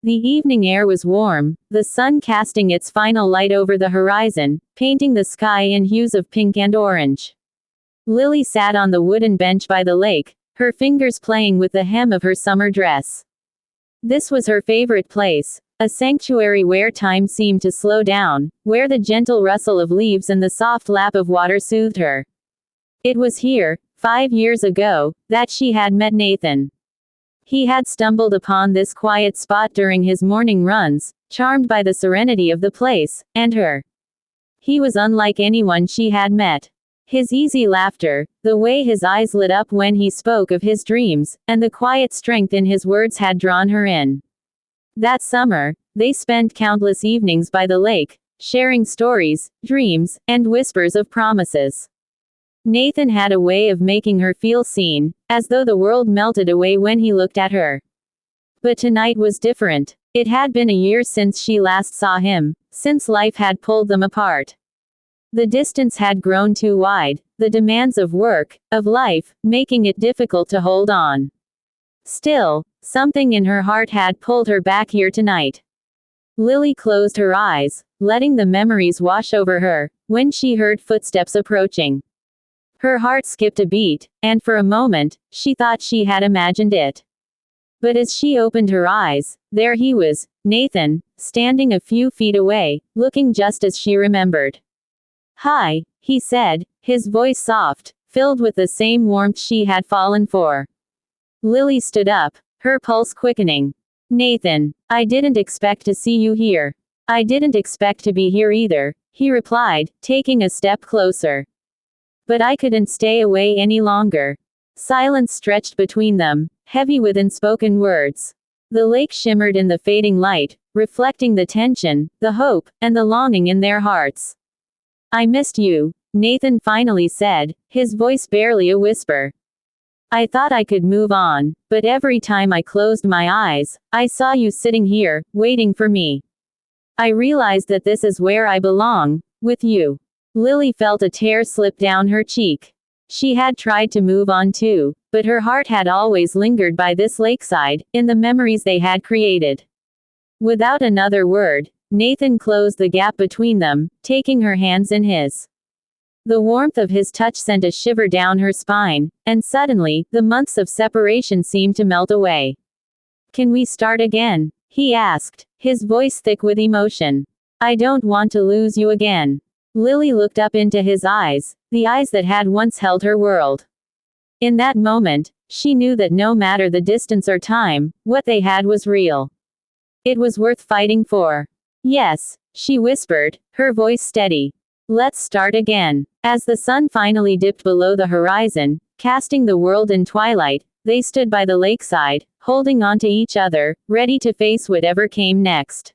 The evening air was warm, the sun casting its final light over the horizon, painting the sky in hues of pink and orange. Lily sat on the wooden bench by the lake, her fingers playing with the hem of her summer dress. This was her favorite place, a sanctuary where time seemed to slow down, where the gentle rustle of leaves and the soft lap of water soothed her. It was here, 5 years ago, that she had met Nathan. He had stumbled upon this quiet spot during his morning runs, charmed by the serenity of the place, and her. He was unlike anyone she had met. His easy laughter, the way his eyes lit up when he spoke of his dreams, and the quiet strength in his words had drawn her in. That summer, they spent countless evenings by the lake, sharing stories, dreams, and whispers of promises. Nathan had a way of making her feel seen, as though the world melted away when he looked at her. But tonight was different. It had been a year since she last saw him, since life had pulled them apart. The distance had grown too wide, the demands of work, of life, making it difficult to hold on. Still, something in her heart had pulled her back here tonight. Lily closed her eyes, letting the memories wash over her, when she heard footsteps approaching. Her heart skipped a beat, and for a moment, she thought she had imagined it. But as she opened her eyes, there he was, Nathan, standing a few feet away, looking just as she remembered. "Hi," he said, his voice soft, filled with the same warmth she had fallen for. Lily stood up, her pulse quickening. "Nathan, I didn't expect to see you here." "I didn't expect to be here either," he replied, taking a step closer. "But I couldn't stay away any longer." Silence stretched between them, heavy with unspoken words. The lake shimmered in the fading light, reflecting the tension, the hope, and the longing in their hearts. "I missed you," Nathan finally said, his voice barely a whisper. "I thought I could move on, but every time I closed my eyes, I saw you sitting here, waiting for me. I realized that this is where I belong, with you." Lily felt a tear slip down her cheek. She had tried to move on too, but her heart had always lingered by this lakeside, in the memories they had created. Without another word, Nathan closed the gap between them, taking her hands in his. The warmth of his touch sent a shiver down her spine, and suddenly, the months of separation seemed to melt away. "Can we start again?" he asked, his voice thick with emotion. "I don't want to lose you again." Lily looked up into his eyes, the eyes that had once held her world. In that moment, she knew that no matter the distance or time, what they had was real. It was worth fighting for. "Yes," she whispered, her voice steady. "Let's start again." As the sun finally dipped below the horizon, casting the world in twilight, they stood by the lakeside, holding on to each other, ready to face whatever came next.